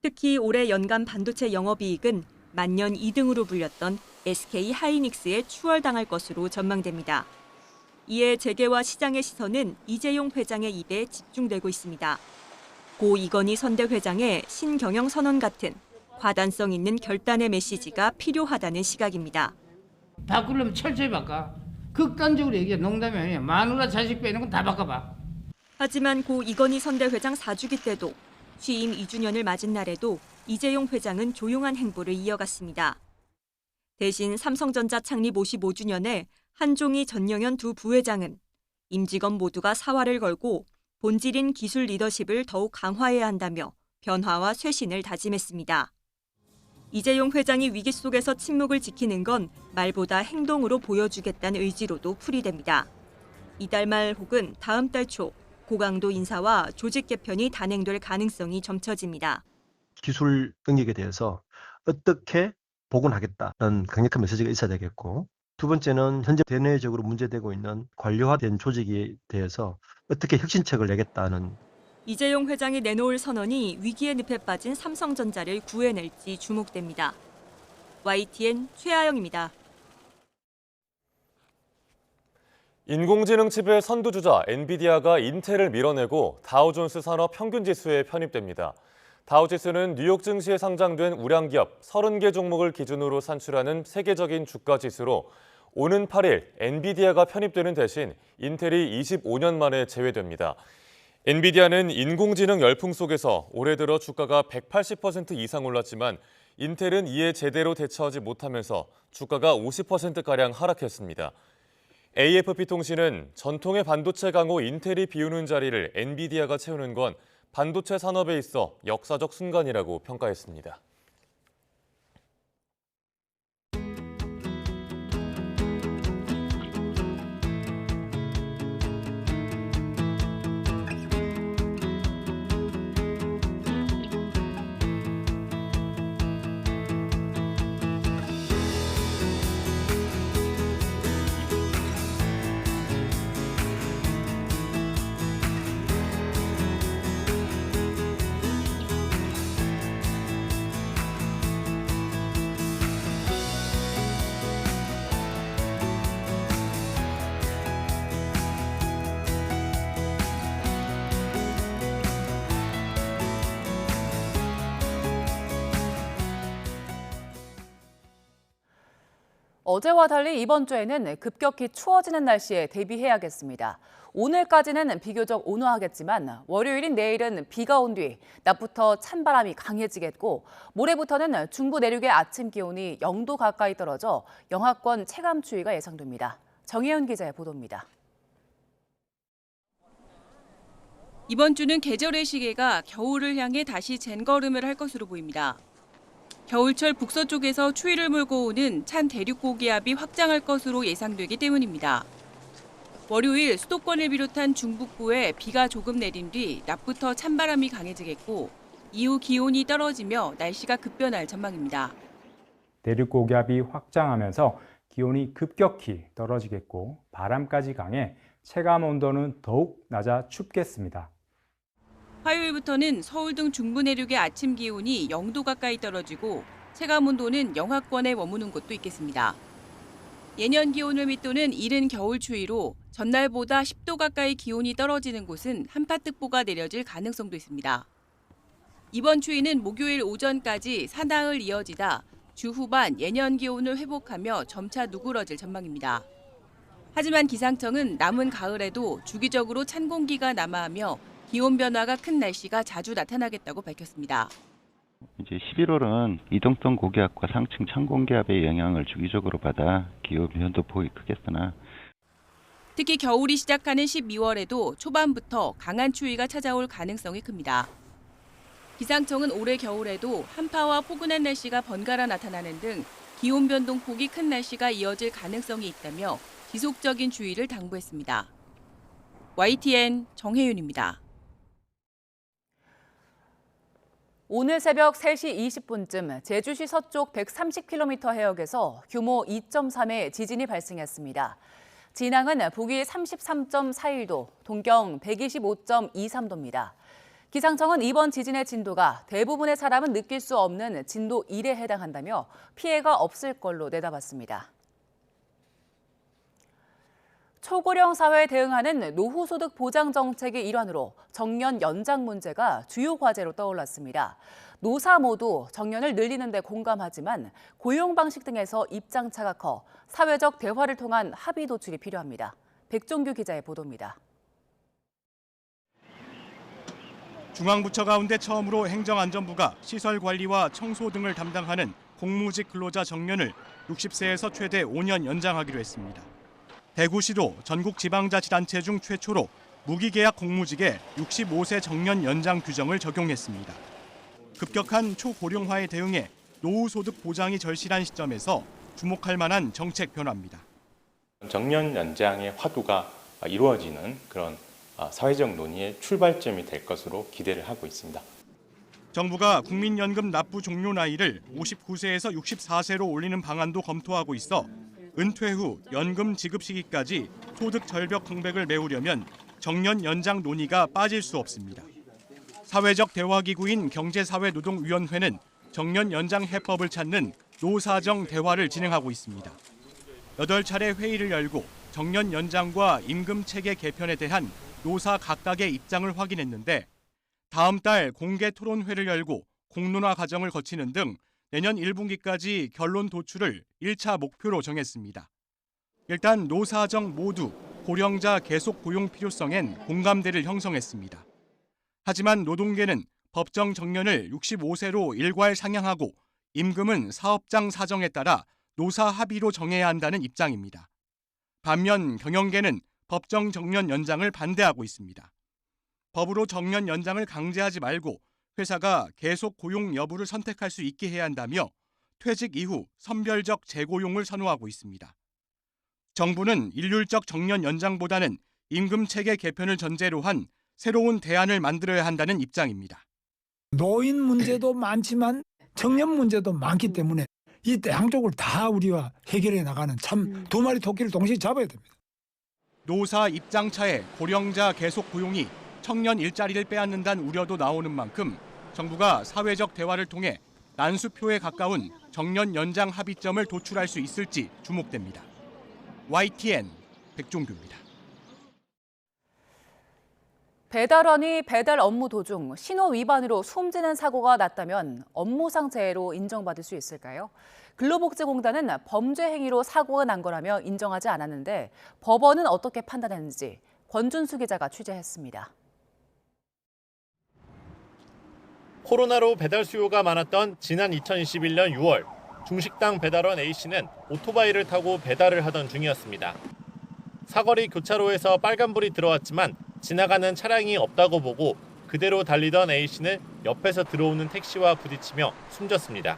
특히 올해 연간 반도체 영업이익은 만년 2등으로 불렸던 SK 하이닉스에 추월당할 것으로 전망됩니다. 이에 재계와 시장의 시선은 이재용 회장의 입에 집중되고 있습니다. 고 이건희 선대 회장의 신경영 선언 같은 과단성 있는 결단의 메시지가 필요하다는 시각입니다. 바꾸려면 철저히 바꿔. 극단적으로 얘기해. 농담이 아니야. 마누라 자식 빼는 건 다 바꿔봐. 하지만 고 이건희 선대 회장 4주기 때도 취임 2주년을 맞은 날에도 이재용 회장은 조용한 행보를 이어갔습니다. 대신 삼성전자 창립 55주년에 한종희 전영현 두 부회장은 임직원 모두가 사활을 걸고 본질인 기술 리더십을 더욱 강화해야 한다며 변화와 쇄신을 다짐했습니다. 이재용 회장이 위기 속에서 침묵을 지키는 건 말보다 행동으로 보여주겠다는 의지로도 풀이됩니다. 이달 말 혹은 다음 달 초 고강도 인사와 조직 개편이 단행될 가능성이 점쳐집니다. 기술 능력에 대해서 어떻게 복원하겠다는 강력한 메시지가 있어야 되겠고, 두 번째는 현재 대내적으로 문제되고 있는 관료화된 조직에 대해서 어떻게 혁신책을 내겠다는. 이재용 회장이 내놓을 선언이 위기의 늪에 빠진 삼성전자를 구해낼지 주목됩니다. YTN 최하영입니다. 인공지능 칩의 선두주자 엔비디아가 인텔을 밀어내고 다우존스 산업 평균지수에 편입됩니다. 다우지수는 뉴욕 증시에 상장된 우량기업 30개 종목을 기준으로 산출하는 세계적인 주가지수로 오는 8일 엔비디아가 편입되는 대신 인텔이 25년 만에 제외됩니다. 엔비디아는 인공지능 열풍 속에서 올해 들어 주가가 180% 이상 올랐지만 인텔은 이에 제대로 대처하지 못하면서 주가가 50%가량 하락했습니다. AFP통신은 전통의 반도체 강호 인텔이 비우는 자리를 엔비디아가 채우는 건 반도체 산업에 있어 역사적 순간이라고 평가했습니다. 어제와 달리 이번 주에는 급격히 추워지는 날씨에 대비해야겠습니다. 오늘까지는 비교적 온화하겠지만 월요일인 내일은 비가 온 뒤 낮부터 찬바람이 강해지겠고 모레부터는 중부 내륙의 아침 기온이 0도 가까이 떨어져 영하권 체감 추위가 예상됩니다. 정혜연 기자의 보도입니다. 이번 주는 계절의 시계가 겨울을 향해 다시 젠걸음을 할 것으로 보입니다. 겨울철 북서쪽에서 추위를 몰고 오는 찬 대륙 고기압이 확장할 것으로 예상되기 때문입니다. 월요일 수도권을 비롯한 중북부에 비가 조금 내린 뒤 낮부터 찬바람이 강해지겠고 이후 기온이 떨어지며 날씨가 급변할 전망입니다. 대륙 고기압이 확장하면서 기온이 급격히 떨어지겠고 바람까지 강해 체감 온도는 더욱 낮아 춥겠습니다. 화요일부터는 서울 등 중부 내륙의 아침 기온이 0도 가까이 떨어지고 체감 온도는 영하권에 머무는 곳도 있겠습니다. 예년 기온을 밑도는 이른 겨울 추위로 전날보다 10도 가까이 기온이 떨어지는 곳은 한파특보가 내려질 가능성도 있습니다. 이번 추위는 목요일 오전까지 사나흘 이어지다 주 후반 예년 기온을 회복하며 점차 누그러질 전망입니다. 하지만 기상청은 남은 가을에도 주기적으로 찬 공기가 남하하며 기온 변화가 큰 날씨가 자주 나타나겠다고 밝혔습니다. 이제 11월은 이동성 고기압과 상층 찬 공기압의 영향을 주기적으로 받아 기온 변도 폭이 크겠으나 특히 겨울이 시작하는 12월에도 초반부터 강한 추위가 찾아올 가능성이 큽니다. 기상청은 올해 겨울에도 한파와 포근한 날씨가 번갈아 나타나는 등 기온 변동폭이 큰 날씨가 이어질 가능성이 있다며 지속적인 주의를 당부했습니다. YTN 정혜윤입니다. 오늘 새벽 3시 20분쯤 제주시 서쪽 130km 해역에서 규모 2.3의 지진이 발생했습니다. 진앙은 북위 33.41도, 동경 125.23도입니다. 기상청은 이번 지진의 진도가 대부분의 사람은 느낄 수 없는 진도 1에 해당한다며 피해가 없을 걸로 내다봤습니다. 초고령 사회에 대응하는 노후소득 보장 정책의 일환으로 정년 연장 문제가 주요 과제로 떠올랐습니다. 노사 모두 정년을 늘리는 데 공감하지만 고용 방식 등에서 입장차가 커 사회적 대화를 통한 합의 도출이 필요합니다. 백종규 기자의 보도입니다. 중앙부처 가운데 처음으로 행정안전부가 시설관리와 청소 등을 담당하는 공무직 근로자 정년을 60세에서 최대 5년 연장하기로 했습니다. 대구시도 전국지방자치단체 중 최초로 무기계약 공무직에 65세 정년 연장 규정을 적용했습니다. 급격한 초고령화에 대응해 노후소득 보장이 절실한 시점에서 주목할 만한 정책 변화입니다. 정년 연장의 화두가 이루어지는 그런 사회적 논의의 출발점이 될 것으로 기대를 하고 있습니다. 정부가 국민연금 납부 종료 나이를 59세에서 64세로 올리는 방안도 검토하고 있어 은퇴 후 연금 지급 시기까지 소득 절벽 공백을 메우려면 정년 연장 논의가 빠질 수 없습니다. 사회적 대화기구인 경제사회노동위원회는 정년 연장 해법을 찾는 노사정 대화를 진행하고 있습니다. 8차례 회의를 열고 정년 연장과 임금 체계 개편에 대한 노사 각각의 입장을 확인했는데 다음 달 공개 토론회를 열고 공론화 과정을 거치는 등 내년 1분기까지 결론 도출을 1차 목표로 정했습니다. 일단 노사정 모두 고령자 계속 고용 필요성엔 공감대를 형성했습니다. 하지만 노동계는 법정 정년을 65세로 일괄 상향하고 임금은 사업장 사정에 따라 노사 합의로 정해야 한다는 입장입니다. 반면 경영계는 법정 정년 연장을 반대하고 있습니다. 법으로 정년 연장을 강제하지 말고 회사가 계속 고용 여부를 선택할 수 있게 해야 한다며 퇴직 이후 선별적 재고용을 선호하고 있습니다. 정부는 일률적 정년 연장보다는 임금 체계 개편을 전제로 한 새로운 대안을 만들어야 한다는 입장입니다. 노인 문제도 많지만 청년 문제도 많기 때문에 이 양쪽을 다 우리가 해결해 나가는 참 두 마리 토끼를 동시에 잡아야 됩니다. 노사 입장차에 고령자 계속 고용이 청년 일자리를 빼앗는다는 우려도 나오는 만큼 정부가 사회적 대화를 통해 난수표에 가까운 정년 연장 합의점을 도출할 수 있을지 주목됩니다. YTN 백종규입니다. 배달원이 배달 업무 도중 신호 위반으로 숨지는 사고가 났다면 업무상 재해로 인정받을 수 있을까요? 근로복지공단은 범죄 행위로 사고가 난 거라며 인정하지 않았는데 법원은 어떻게 판단했는지 권준수 기자가 취재했습니다. 코로나로 배달 수요가 많았던 지난 2021년 6월 중식당 배달원 A씨는 오토바이를 타고 배달을 하던 중이었습니다. 사거리 교차로에서 빨간불이 들어왔지만 지나가는 차량이 없다고 보고 그대로 달리던 A씨는 옆에서 들어오는 택시와 부딪히며 숨졌습니다.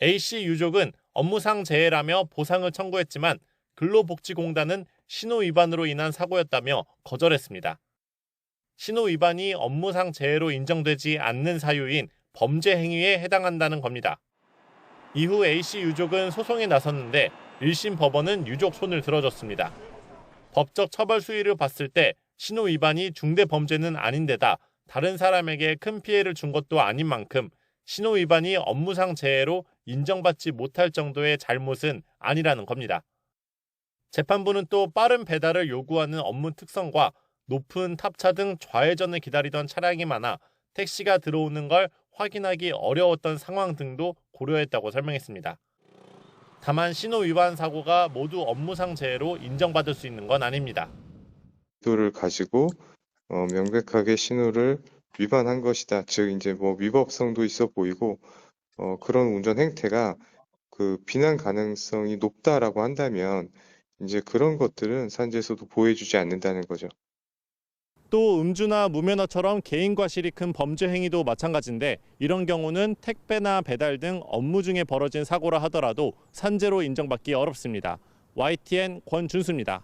A씨 유족은 업무상 재해라며 보상을 청구했지만 근로복지공단은 신호 위반으로 인한 사고였다며 거절했습니다. 신호 위반이 업무상 재해로 인정되지 않는 사유인 범죄 행위에 해당한다는 겁니다. 이후 A씨 유족은 소송에 나섰는데 1심 법원은 유족 손을 들어줬습니다. 법적 처벌 수위를 봤을 때 신호 위반이 중대 범죄는 아닌데다 다른 사람에게 큰 피해를 준 것도 아닌 만큼 신호 위반이 업무상 재해로 인정받지 못할 정도의 잘못은 아니라는 겁니다. 재판부는 또 빠른 배달을 요구하는 업무 특성과 높은 탑차 등 좌회전을 기다리던 차량이 많아 택시가 들어오는 걸 확인하기 어려웠던 상황 등도 고려했다고 설명했습니다. 다만 신호 위반 사고가 모두 업무상 재해로 인정받을 수 있는 건 아닙니다. 의도를 가지고 명백하게 신호를 위반한 것이다. 즉 이제 위법성도 있어 보이고 그런 운전 행태가 그 비난 가능성이 높다라고 한다면 이제 그런 것들은 산재에서도 보호해주지 않는다는 거죠. 또 음주나 무면허처럼 개인 과실이 큰 범죄 행위도 마찬가지인데 이런 경우는 택배나 배달 등 업무 중에 벌어진 사고라 하더라도 산재로 인정받기 어렵습니다. YTN 권준수입니다.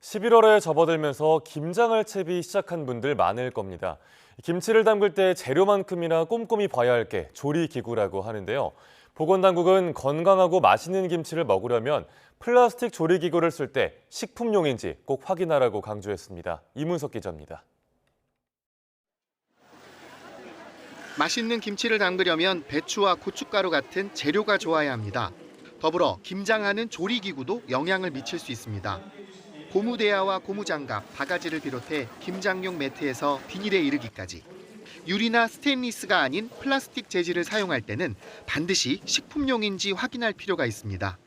11월에 접어들면서 김장을 채비 시작한 분들 많을 겁니다. 김치를 담글 때 재료만큼이나 꼼꼼히 봐야 할 게 조리기구라고 하는데요. 보건당국은 건강하고 맛있는 김치를 먹으려면 플라스틱 조리기구를 쓸 때 식품용인지 꼭 확인하라고 강조했습니다. 이문석 기자입니다. 맛있는 김치를 담그려면 배추와 고춧가루 같은 재료가 좋아야 합니다. 더불어 김장하는 조리기구도 영향을 미칠 수 있습니다. 고무대야와 고무장갑, 바가지를 비롯해 김장용 매트에서 비닐에 이르기까지 유리나 스테인리스가 아닌 플라스틱 재질을 사용할 때는 반드시 식품용인지 확인할 필요가 있습니다.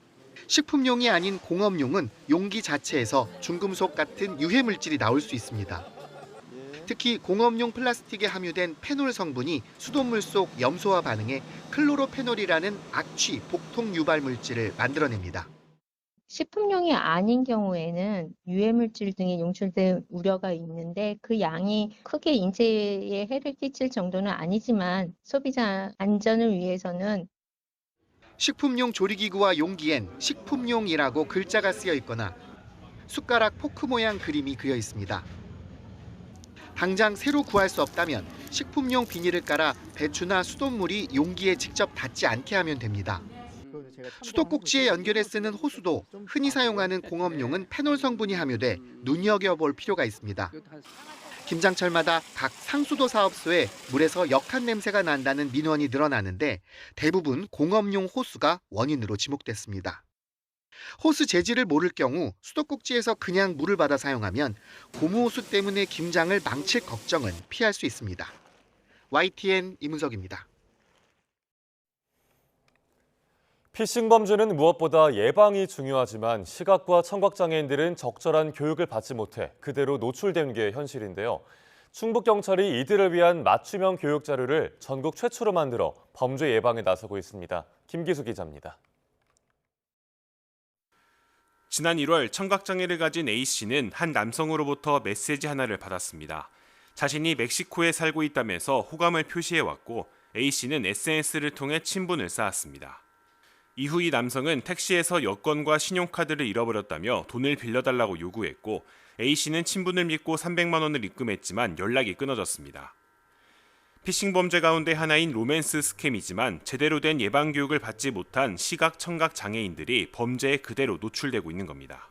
식품용이 아닌 공업용은 용기 자체에서 중금속 같은 유해 물질이 나올 수 있습니다. 특히 공업용 플라스틱에 함유된 페놀 성분이 수돗물 속 염소와 반응해 클로로페놀이라는 악취, 복통 유발 물질을 만들어냅니다. 식품용이 아닌 경우에는 유해물질 등이 용출될 우려가 있는데 그 양이 크게 인체에 해를 끼칠 정도는 아니지만 소비자 안전을 위해서는 식품용 조리기구와 용기엔 식품용이라고 글자가 쓰여 있거나 숟가락 포크 모양 그림이 그려 있습니다. 당장 새로 구할 수 없다면 식품용 비닐을 깔아 배추나 수돗물이 용기에 직접 닿지 않게 하면 됩니다. 수도꼭지에 연결해 쓰는 호수도 흔히 사용하는 공업용은 페놀 성분이 함유돼 눈여겨볼 필요가 있습니다. 김장철마다 각 상수도 사업소에 물에서 역한 냄새가 난다는 민원이 늘어나는데 대부분 공업용 호수가 원인으로 지목됐습니다. 호수 재질을 모를 경우 수도꼭지에서 그냥 물을 받아 사용하면 고무호수 때문에 김장을 망칠 걱정은 피할 수 있습니다. YTN 이문석입니다. 피싱 범죄는 무엇보다 예방이 중요하지만 시각과 청각장애인들은 적절한 교육을 받지 못해 그대로 노출된 게 현실인데요. 충북경찰이 이들을 위한 맞춤형 교육 자료를 전국 최초로 만들어 범죄 예방에 나서고 있습니다. 김기수 기자입니다. 지난 1월 청각장애를 가진 A씨는 한 남성으로부터 메시지 하나를 받았습니다. 자신이 멕시코에 살고 있다면서 호감을 표시해왔고 A씨는 SNS를 통해 친분을 쌓았습니다. 이후 이 남성은 택시에서 여권과 신용카드를 잃어버렸다며 돈을 빌려달라고 요구했고 A씨는 친분을 믿고 300만 원을 입금했지만 연락이 끊어졌습니다. 피싱 범죄 가운데 하나인 로맨스 스캠이지만 제대로 된 예방 교육을 받지 못한 시각, 청각 장애인들이 범죄에 그대로 노출되고 있는 겁니다.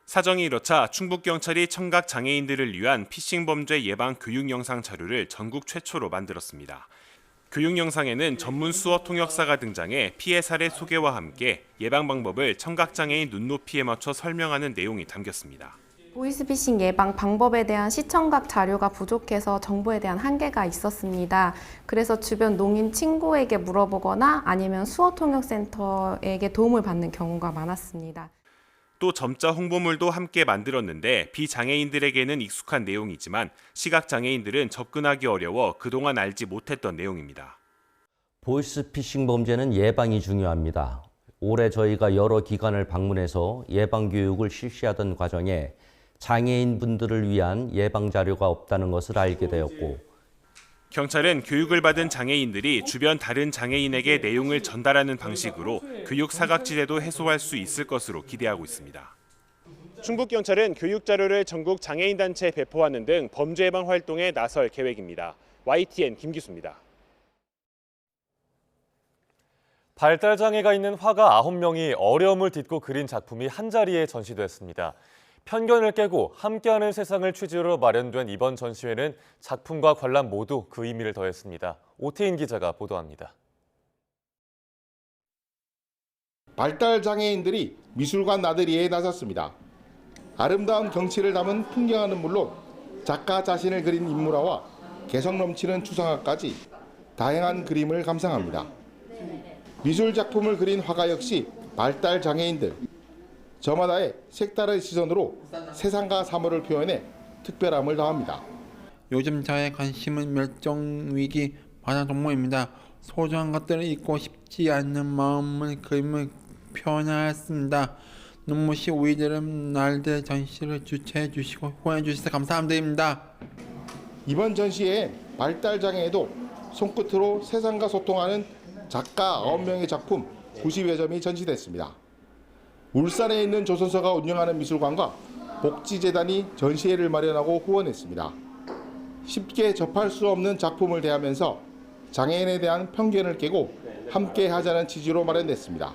사정이 이렇자 충북경찰이 청각 장애인들을 위한 피싱 범죄 예방 교육 영상 자료를 전국 최초로 만들었습니다. 교육 영상에는 전문 수어 통역사가 등장해 피해 사례 소개와 함께 예방 방법을 청각장애인 눈높이에 맞춰 설명하는 내용이 담겼습니다. 보이스피싱 예방 방법에 대한 시청각 자료가 부족해서 정보에 대한 한계가 있었습니다. 그래서 주변 농인 친구에게 물어보거나 아니면 수어통역센터에게 도움을 받는 경우가 많았습니다. 또 점자 홍보물도 함께 만들었는데 비장애인들에게는 익숙한 내용이지만 시각장애인들은 접근하기 어려워 그동안 알지 못했던 내용입니다. 보이스피싱 범죄는 예방이 중요합니다. 올해 저희가 여러 기관을 방문해서 예방교육을 실시하던 과정에 장애인분들을 위한 예방자료가 없다는 것을 알게 되었고, 경찰은 교육을 받은 장애인들이 주변 다른 장애인에게 내용을 전달하는 방식으로 교육 사각지대도 해소할 수 있을 것으로 기대하고 있습니다. 충북 경찰은 교육 자료를 전국 장애인 단체에 배포하는 등 범죄 예방 활동에 나설 계획입니다. YTN 김기수입니다. 발달 장애가 있는 화가 9명이 어려움을 딛고 그린 작품이 한자리에 전시됐습니다. 편견을 깨고 함께하는 세상을 취지로 마련된 이번 전시회는 작품과 관람 모두 그 의미를 더했습니다. 오태인 기자가 보도합니다. 발달 장애인들이 미술관 나들이에 나섰습니다. 아름다운 경치를 담은 풍경화는 물론 작가 자신을 그린 인물화와 개성 넘치는 추상화까지 다양한 그림을 감상합니다. 미술 작품을 그린 화가 역시 발달 장애인들. 저마다의 색다른 시선으로 세상과 사물을 표현해 특별함을 더합니다. 요즘 저의 관심은 멸종위기 반야동물입니다. 소중한 것들을 잊고 싶지 않는 마음을 그림을 표현하였습니다. 눈부시 우리들은 날들 전시를 주최해 주시고 후원해 주셔서 감사드립니다. 이번 전시에 발달 장애에도 손끝으로 세상과 소통하는 작가 9명의 작품 90여 점이 전시됐습니다. 울산에 있는 조선서가 운영하는 미술관과 복지재단이 전시회를 마련하고 후원했습니다. 쉽게 접할 수 없는 작품을 대하면서 장애인에 대한 편견을 깨고 함께 하자는 취지로 마련됐습니다.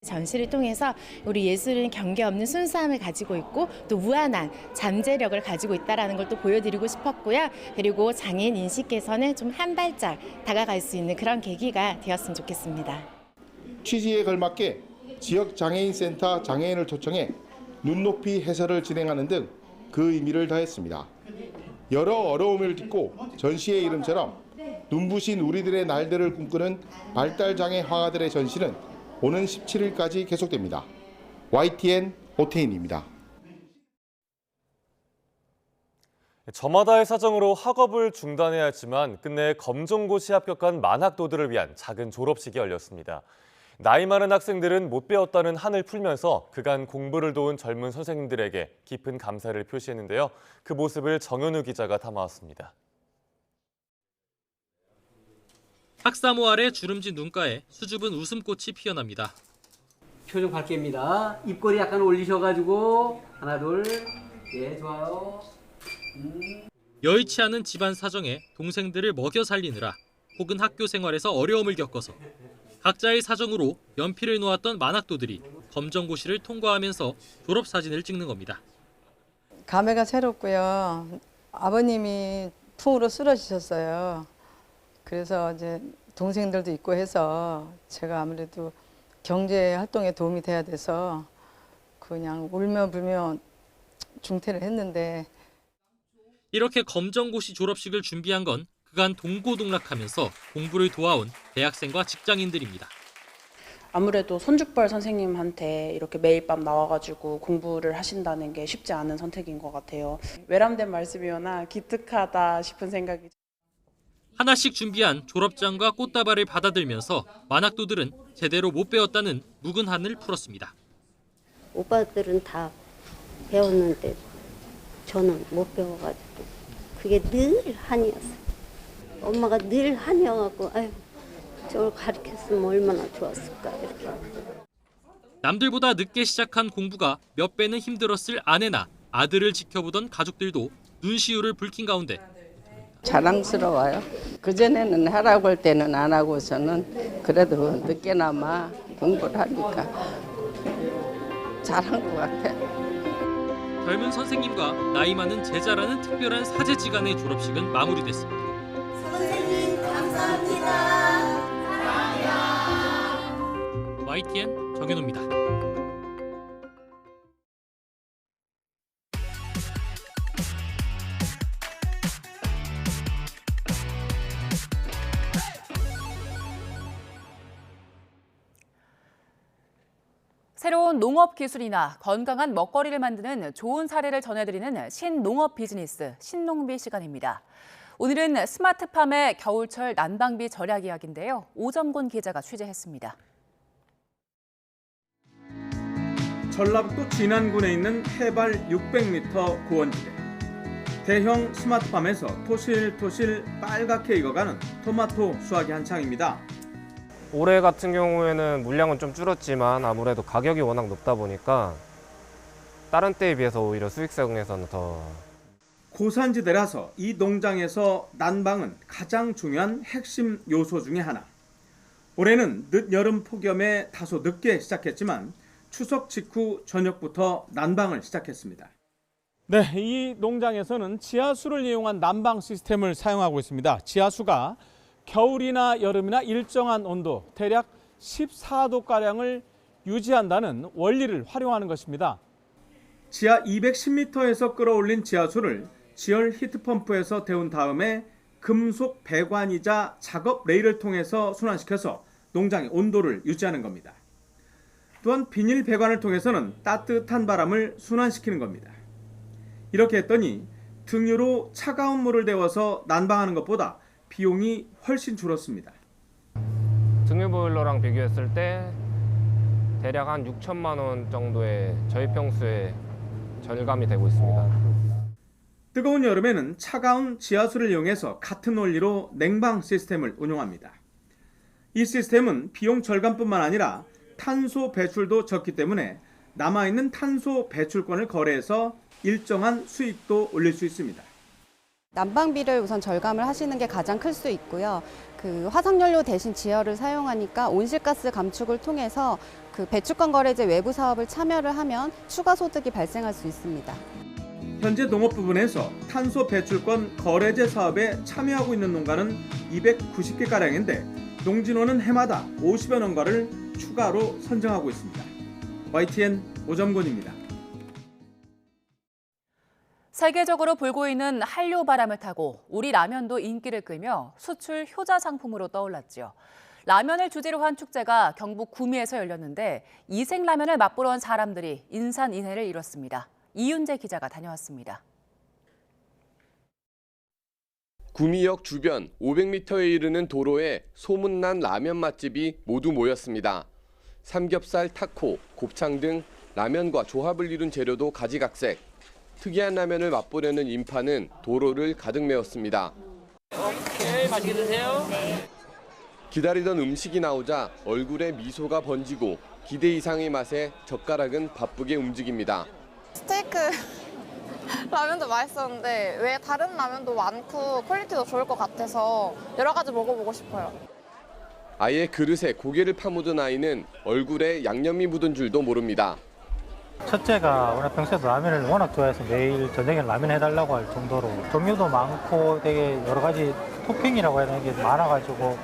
전시를 통해서 우리 예술은 경계 없는 순수함을 가지고 있고 또 무한한 잠재력을 가지고 있다는 걸 또 보여드리고 싶었고요. 그리고 장애인 인식 개선에 좀 한 발짝 다가갈 수 있는 그런 계기가 되었으면 좋겠습니다. 취지에 걸맞게 지역 장애인 센터 장애인을 초청해 눈높이 해설을 진행하는 등 그 의미를 더했습니다. 여러 어려움을 딛고 전시의 이름처럼 눈부신 우리들의 날들을 꿈꾸는 발달 장애 화가들의 전시는 오는 17일까지 계속됩니다. YTN 오태인입니다. 저마다의 사정으로 학업을 중단해야 했지만 끝내 검정고시 합격한 만학도들을 위한 작은 졸업식이 열렸습니다. 나이 많은 학생들은 못 배웠다는 한을 풀면서 그간 공부를 도운 젊은 선생님들에게 깊은 감사를 표시했는데요. 그 모습을 정현우 기자가 담아왔습니다. 학사모 아래 주름진 눈가에 수줍은 웃음꽃이 피어납니다. 표정 밝게입니다. 입꼬리 약간 올리셔가지고 하나 둘, 예 좋아요. 여의치 않은 집안 사정에 동생들을 먹여 살리느라 혹은 학교 생활에서 어려움을 겪어서 각자의 사정으로 연필을 놓았던 만학도들이 검정고시를 통과하면서 졸업사진을 찍는 겁니다. 감회가 새롭고요. 아버님이 풍으로 쓰러지셨어요. 그래서 이제 동생들도 있고 해서 제가 아무래도 경제 활동에 도움이 돼야 돼서 그냥 울며 불며 중퇴를 했는데, 이렇게 검정고시 졸업식을 준비한 건 그간 동고동락하면서 공부를 도와온 대학생과 직장인들입니다. 아무래도 손죽벌 선생님한테 이렇게 매일 밤 나와가지고 공부를 하신다는 게 쉽지 않은 선택인 것 같아요. 외람된 말씀이거나 기특하다 싶은 생각이. 하나씩 준비한 졸업장과 꽃다발을 받아들면서 만학도들은 제대로 못 배웠다는 묵은 한을 풀었습니다. 오빠들은 다 배웠는데 저는 못 배워가지고 그게 늘 한이었어요. 엄마가 늘 한이어갖고 아유 저걸 가르쳤으면 얼마나 좋았을까 이렇게. 남들보다 늦게 시작한 공부가 몇 배는 힘들었을 아내나 아들을 지켜보던 가족들도 눈시울을 붉힌 가운데 자랑스러워요. 그전에는 하라고 할 때는 안 하고서는 그래도 늦게나마 공부를 하니까 잘한 것 같아요. 젊은 선생님과 나이 많은 제자라는 특별한 사제지간의 졸업식은 마무리됐습니다. 선생님 감사합니다. 사랑해요. YTN 정현우입니다. 새로운 농업 기술이나 건강한 먹거리를 만드는 좋은 사례를 전해드리는 신농업 비즈니스 신농비 시간입니다. 오늘은 스마트팜의 겨울철 난방비 절약 이야기인데요. 오점곤 기자가 취재했습니다. 전라북도 진안군에 있는 해발 600m 고원지대. 대형 스마트팜에서 토실토실 빨갛게 익어가는 토마토 수확이 한창입니다. 올해 같은 경우에는 물량은 좀 줄었지만 아무래도 가격이 워낙 높다 보니까 다른 때에 비해서 오히려 수익성에서는 더. 고산지대라서 이 농장에서 난방은 가장 중요한 핵심 요소 중에 하나. 올해는 늦여름 폭염에 다소 늦게 시작했지만 추석 직후 저녁부터 난방을 시작했습니다. 네, 이 농장에서는 지하수를 이용한 난방 시스템을 사용하고 있습니다. 지하수가 겨울이나 여름이나 일정한 온도, 대략 14도가량을 유지한다는 원리를 활용하는 것입니다. 지하 210m에서 끌어올린 지하수를 지열 히트펌프에서 데운 다음에 금속 배관이자 작업 레일을 통해서 순환시켜서 농장의 온도를 유지하는 겁니다. 또한 비닐 배관을 통해서는 따뜻한 바람을 순환시키는 겁니다. 이렇게 했더니 등유로 차가운 물을 데워서 난방하는 것보다 비용이 훨씬 줄었습니다. 등유 보일러랑 비교했을 때 대략 한 6천만 원 정도의 저희 평수에 절감이 되고 있습니다. 뜨거운 여름에는 차가운 지하수를 이용해서 같은 원리로 냉방 시스템을 운용합니다. 이 시스템은 비용 절감뿐만 아니라 탄소 배출도 적기 때문에 남아있는 탄소 배출권을 거래해서 일정한 수익도 올릴 수 있습니다. 난방비를 우선 절감을 하시는 게 가장 클 수 있고요. 화석연료 대신 지열을 사용하니까 온실가스 감축을 통해서 배출권 거래제 외부 사업을 참여를 하면 추가 소득이 발생할 수 있습니다. 현재 농업부분에서 탄소 배출권 거래제 사업에 참여하고 있는 농가는 290개가량인데 농진호는 해마다 50여 농가를 추가로 선정하고 있습니다. YTN 오점곤입니다. 세계적으로 불고 있는 한류 바람을 타고 우리 라면도 인기를 끌며 수출 효자 상품으로 떠올랐죠. 라면을 주제로 한 축제가 경북 구미에서 열렸는데 이색 라면을 맛보러 온 사람들이 인산인해를 이뤘습니다. 이윤재 기자가 다녀왔습니다. 구미역 주변 500m에 이르는 도로에 소문난 라면 맛집이 모두 모였습니다. 삼겹살, 타코, 곱창 등 라면과 조합을 이룬 재료도 가지각색. 특이한 라면을 맛보려는 인파는 도로를 가득 메웠습니다. 오케이, 맛있게 드세요. 네. 기다리던 음식이 나오자 얼굴에 미소가 번지고 기대 이상의 맛에 젓가락은 바쁘게 움직입니다. 스테이크 라면도 맛있었는데 왜 다른 라면도 많고 퀄리티도 좋을 것 같아서 여러 가지 먹어보고 싶어요. 아예 그릇에 고개를 파묻은 아이는 얼굴에 양념이 묻은 줄도 모릅니다. 첫째가 워낙 평소에도 라면을 워낙 좋아해서 매일 저녁에 라면 해달라고 할 정도로 종류도 많고 되게 여러 가지 토핑이라고 해야 되는 게 많아가지고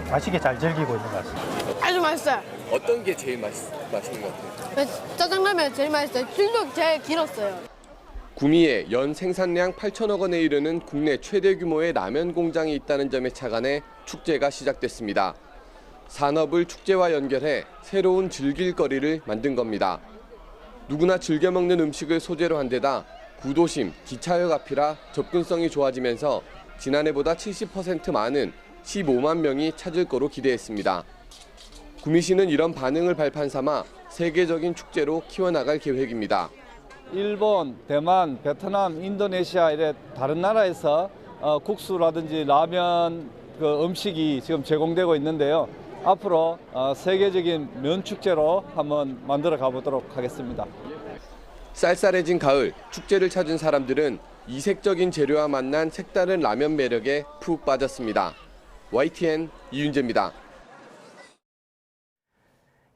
맛있게 잘 즐기고 있는 것 같습니다. 아주 맛있어요. 어떤 게 제일 맛있는 것 같아요? 짜장라면 제일 맛있어요. 줄도 제일 길었어요. 구미에 연 생산량 8천억 원에 이르는 국내 최대 규모의 라면 공장이 있다는 점에 착안해 축제가 시작됐습니다. 산업을 축제와 연결해 새로운 즐길거리를 만든 겁니다. 누구나 즐겨 먹는 음식을 소재로 한 데다 구도심, 기차역 앞이라 접근성이 좋아지면서 지난해보다 70% 많은 15만 명이 찾을 거로 기대했습니다. 구미시는 이런 반응을 발판 삼아 세계적인 축제로 키워나갈 계획입니다. 일본, 대만, 베트남, 인도네시아 이래 다른 나라에서 국수라든지 라면 음식이 지금 제공되고 있는데요. 앞으로 세계적인 면 축제로 한번 만들어 가보도록 하겠습니다. 쌀쌀해진 가을, 축제를 찾은 사람들은 이색적인 재료와 만난 색다른 라면 매력에 푹 빠졌습니다. YTN 이윤재입니다.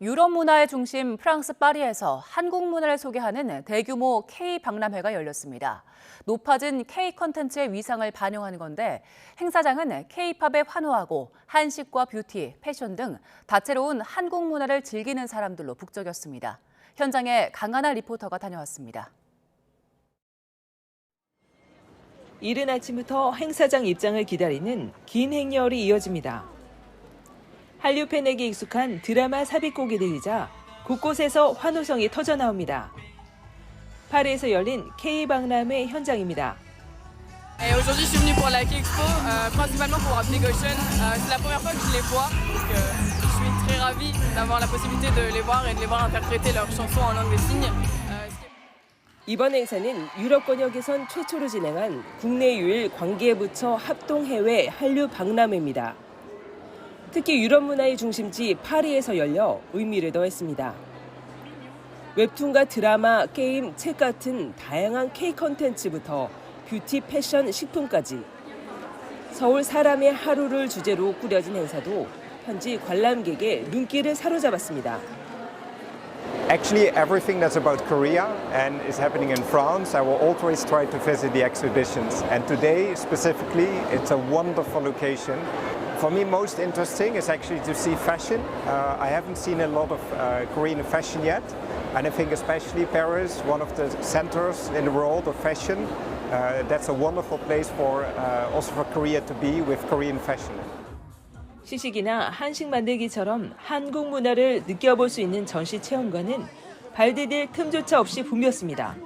유럽 문화의 중심 프랑스 파리에서 한국 문화를 소개하는 대규모 K-박람회가 열렸습니다. 높아진 K 콘텐츠의 위상을 반영하는 건데 행사장은 K-팝에 환호하고 한식과 뷰티, 패션 등 다채로운 한국 문화를 즐기는 사람들로 북적였습니다. 현장에 강하나 리포터가 다녀왔습니다. 이른 아침부터 행사장 입장을 기다리는 긴 행렬이 이어집니다. 한류 팬에게 익숙한 드라마 삽입곡이 들리자 곳곳에서 환호성이 터져 나옵니다. 파리에서 열린 K-박람회 현장입니다. Aujourd'hui, je suis venue pour la K-Expo, principalement pour appeler Goshen. C'est la première fois que je les vois, donc je suis très ravie d'avoir la possibilité de les voir et de les voir interpréter leurs chansons en langue des signes. 이번 행사는 유럽 권역에선 최초로 진행한 국내 유일 관계부처 합동해외 한류 박람회입니다. 특히 유럽 문화의 중심지 파리에서 열려 의미를 더했습니다. 웹툰과 드라마, 게임, 책 같은 다양한 K 콘텐츠부터 뷰티, 패션, 식품까지 서울 사람의 하루를 주제로 꾸려진 행사도 현지 관람객의 눈길을 사로잡았습니다. Actually, everything that's about Korea and is happening in France, I will always try to visit the exhibitions. And today, specifically, it's a wonderful location. For me, most interesting is actually to see fashion. I haven't seen a lot of Korean fashion yet. And I think especially Paris, one of the centers in the world of fashion, that's a wonderful place for also for Korea to be with Korean fashion. 시식이나 한식 만들기처럼 한국 문화를 느껴볼 수 있는 전시 체험관은 발 디딜 틈조차 없이 붐볐습니다.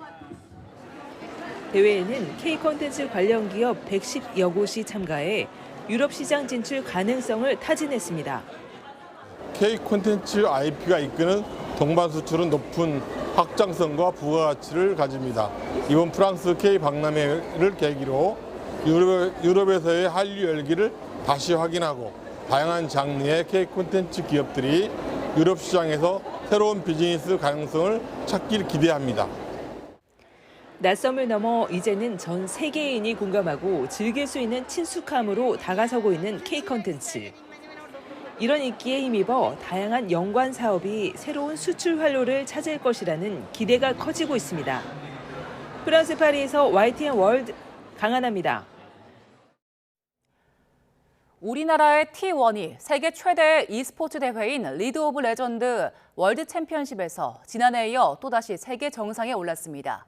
대회에는 K 콘텐츠 관련 기업 110여 곳이 참가해 유럽 시장 진출 가능성을 타진했습니다. K 콘텐츠 IP가 이끄는 동반 수출은 높은 확장성과 부가가치를 가집니다. 이번 프랑스 K 박람회를 계기로 유럽에서의 한류 열기를 다시 확인하고 다양한 장르의 K 콘텐츠 기업들이 유럽 시장에서 새로운 비즈니스 가능성을 찾길 기대합니다. 낯섦을 넘어 이제는 전 세계인이 공감하고 즐길 수 있는 친숙함으로 다가서고 있는 K 콘텐츠. 이런 인기에 힘입어 다양한 연관 사업이 새로운 수출 활로를 찾을 것이라는 기대가 커지고 있습니다. 프랑스 파리에서 YTN 월드 강하나입니다. 우리나라의 T1이 세계 최대의 e스포츠 대회인 리그 오브 레전드 월드 챔피언십에서 지난해에 이어 또다시 세계 정상에 올랐습니다.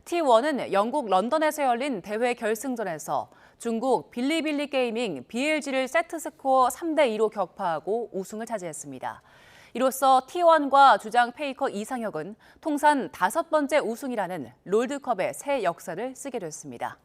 T1은 영국 런던에서 열린 대회 결승전에서 중국 빌리빌리 게이밍 BLG를 세트스코어 3대2로 격파하고 우승을 차지했습니다. 이로써 T1과 주장 페이커 이상혁은 통산 5번째 우승이라는 롤드컵의 새 역사를 쓰게 됐습니다.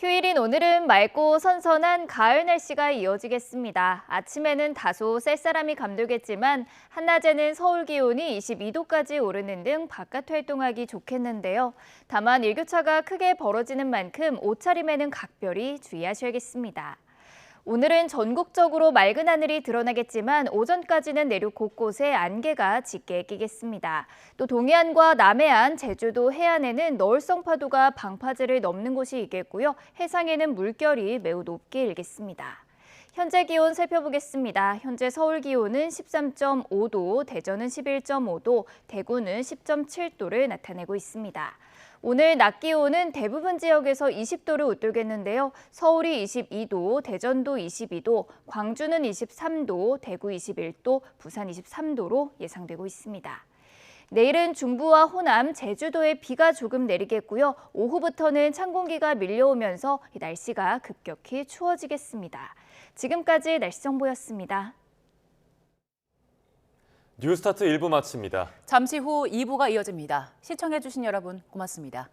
휴일인 오늘은 맑고 선선한 가을 날씨가 이어지겠습니다. 아침에는 다소 쌀쌀함이 감돌겠지만 한낮에는 서울 기온이 22도까지 오르는 등 바깥 활동하기 좋겠는데요. 다만 일교차가 크게 벌어지는 만큼 옷차림에는 각별히 주의하셔야겠습니다. 오늘은 전국적으로 맑은 하늘이 드러나겠지만 오전까지는 내륙 곳곳에 안개가 짙게 끼겠습니다. 또 동해안과 남해안, 제주도 해안에는 너울성 파도가 방파제를 넘는 곳이 있겠고요. 해상에는 물결이 매우 높게 일겠습니다. 현재 기온 살펴보겠습니다. 현재 서울 기온은 13.5도, 대전은 11.5도, 대구는 10.7도를 나타내고 있습니다. 오늘 낮 기온은 대부분 지역에서 20도를 웃돌겠는데요. 서울이 22도, 대전도 22도, 광주는 23도, 대구 21도, 부산 23도로 예상되고 있습니다. 내일은 중부와 호남, 제주도에 비가 조금 내리겠고요. 오후부터는 찬 공기가 밀려오면서 날씨가 급격히 추워지겠습니다. 지금까지 날씨 정보였습니다. 뉴스타트 1부 마칩니다. 잠시 후 2부가 이어집니다. 시청해주신 여러분 고맙습니다.